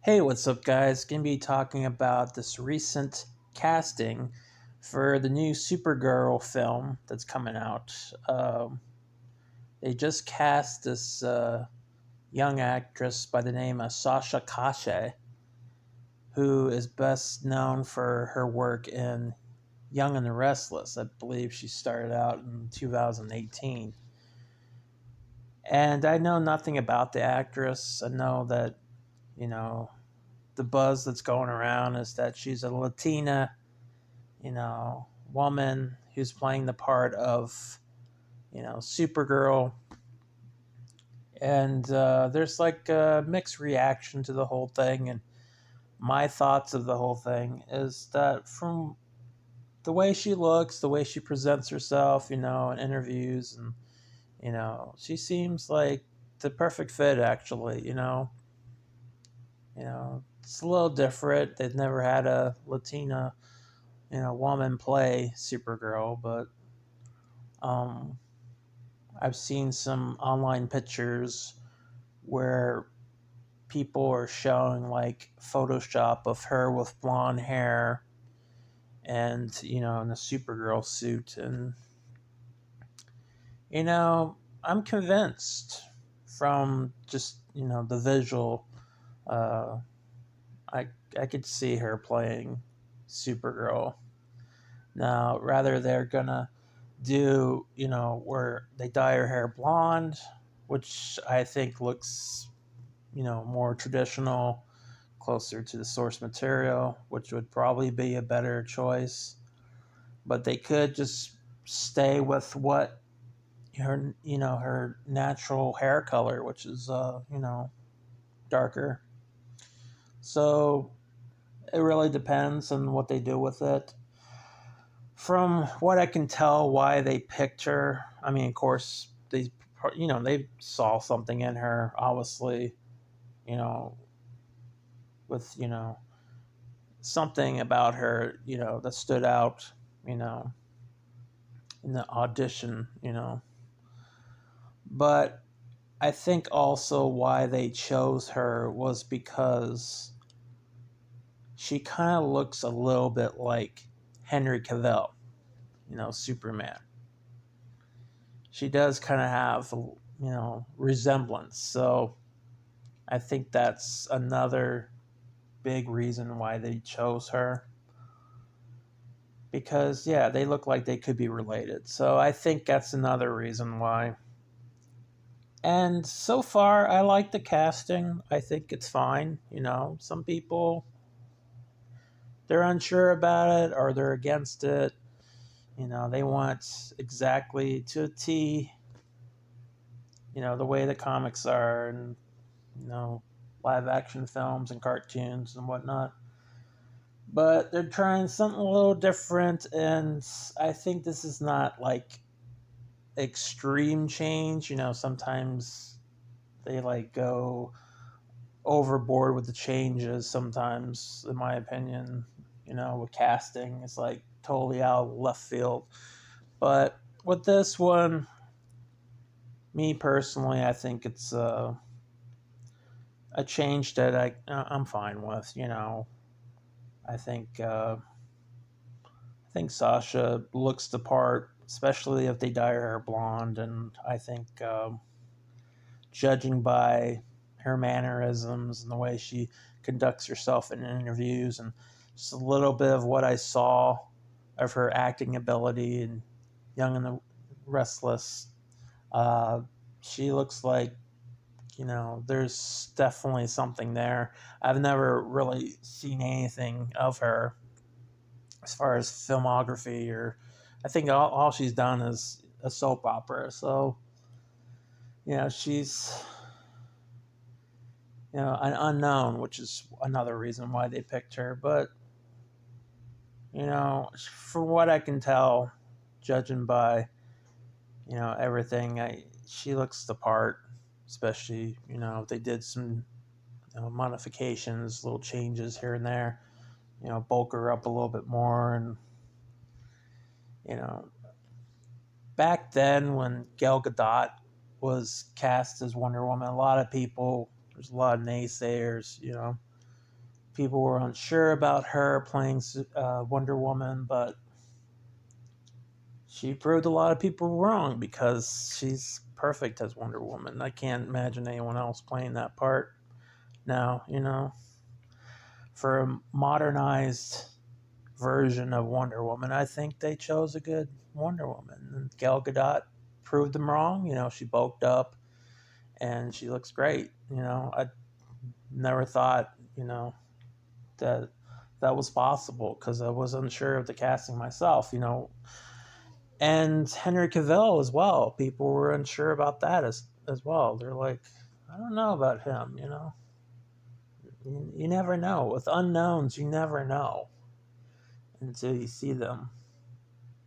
Hey, what's up, guys? Gonna be talking about this recent casting for the new Supergirl film that's coming out. They just cast this young actress by the name of Sasha Calle, who is best known for her work in Young and the Restless. I believe she started out in 2018. And I know nothing about the actress. I know that, you know, the buzz that's going around is that she's a Latina, woman who's playing the part of, Supergirl. And there's like a mixed reaction to the whole thing. And my thoughts of the whole thing is that from the way she looks, the way she presents herself, in interviews, and, she seems like the perfect fit, actually, it's a little different. They've never had a Latina, woman play Supergirl, but um, I've seen some online pictures where people are showing like Photoshop of her with blonde hair and, in a Supergirl suit. And, I'm convinced from just, the visual. Uh, I could see her playing Supergirl. Now, rather they're gonna do, where they dye her hair blonde, which I think looks, more traditional, closer to the source material, which would probably be a better choice. But they could just stay with what her natural hair color, which is darker. So it really depends on what they do with it. From what I can tell, why they picked her, I mean, of course, they saw something in her, obviously, you know, with, something about her, that stood out, you know, in the audition, But I think also why they chose her was because she kind of looks a little bit like Henry Cavill, Superman. She does kind of have, resemblance. So I think that's another big reason why they chose her. Because, yeah, they look like they could be related. So I think that's another reason why. And so far, I like the casting. I think it's fine. Some people, they're unsure about it or they're against it. They want exactly to a T, the way the comics are and, live action films and cartoons and whatnot. But they're trying something a little different, and I think this is not like extreme change. Sometimes they like go overboard with the changes sometimes, in my opinion. With casting, it's like totally out of left field. But with this one, me personally, I think it's a change that I'm fine with. I think Sasha looks the part, especially if they dye her hair blonde, and I think judging by her mannerisms and the way she conducts herself in interviews, and just a little bit of what I saw of her acting ability in Young and the Restless, uh, she looks like, there's definitely something there. I've never really seen anything of her as far as filmography, or I think all she's done is a soap opera. So, she's, an unknown, which is another reason why they picked her. But, from what I can tell, judging by, everything, she looks the part, especially, they did some, modifications, little changes here and there, bulk her up a little bit more. And, you know, back then when Gal Gadot was cast as Wonder Woman, a lot of people, there's a lot of naysayers, People were unsure about her playing Wonder Woman, but she proved a lot of people wrong because she's perfect as Wonder Woman. I can't imagine anyone else playing that part now, For a modernized version of Wonder Woman, I think they chose a good Wonder Woman. And Gal Gadot proved them wrong. She bulked up and she looks great. I never thought, that that was possible because I was unsure of the casting myself, And Henry Cavill as well. People were unsure about that as well. They're like, I don't know about him, You never know. With unknowns, you never know until you see them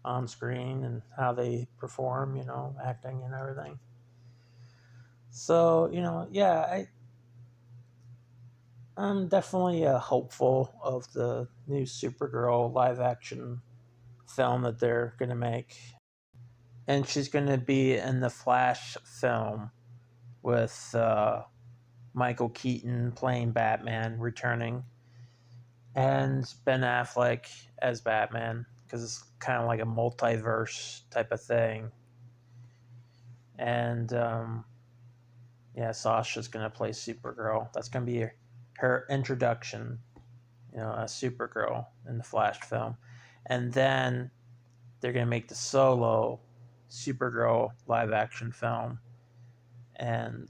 on screen and how they perform, acting and everything. So, yeah, I'm definitely hopeful of the new Supergirl live action film that they're going to make. And she's going to be in the Flash film with Michael Keaton playing Batman, returning, and Ben Affleck as Batman, because it's kind of like a multiverse type of thing. And yeah, Sasha's going to play Supergirl. That's going to be her introduction, as Supergirl in the Flash film. And then they're going to make the solo Supergirl live action film. And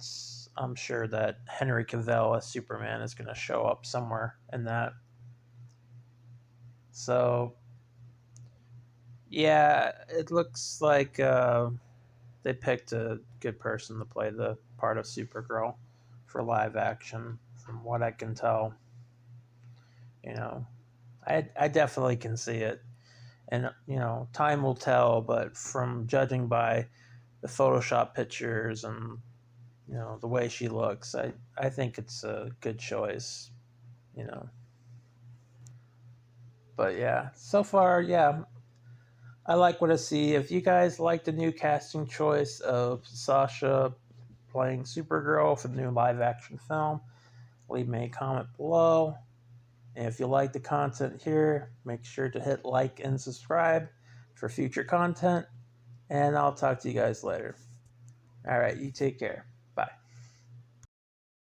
I'm sure that Henry Cavill as Superman is going to show up somewhere in that. So, yeah, it looks like they picked a good person to play the part of Supergirl for live action, from what I can tell. I definitely can see it. And, time will tell, but from judging by the Photoshop pictures and, the way she looks, I think it's a good choice, But yeah, so far, yeah, I like what I see. If you guys like the new casting choice of Sasha playing Supergirl for the new live action film, leave me a comment below. And if you like the content here, make sure to hit like and subscribe for future content. And I'll talk to you guys later. All right, you take care.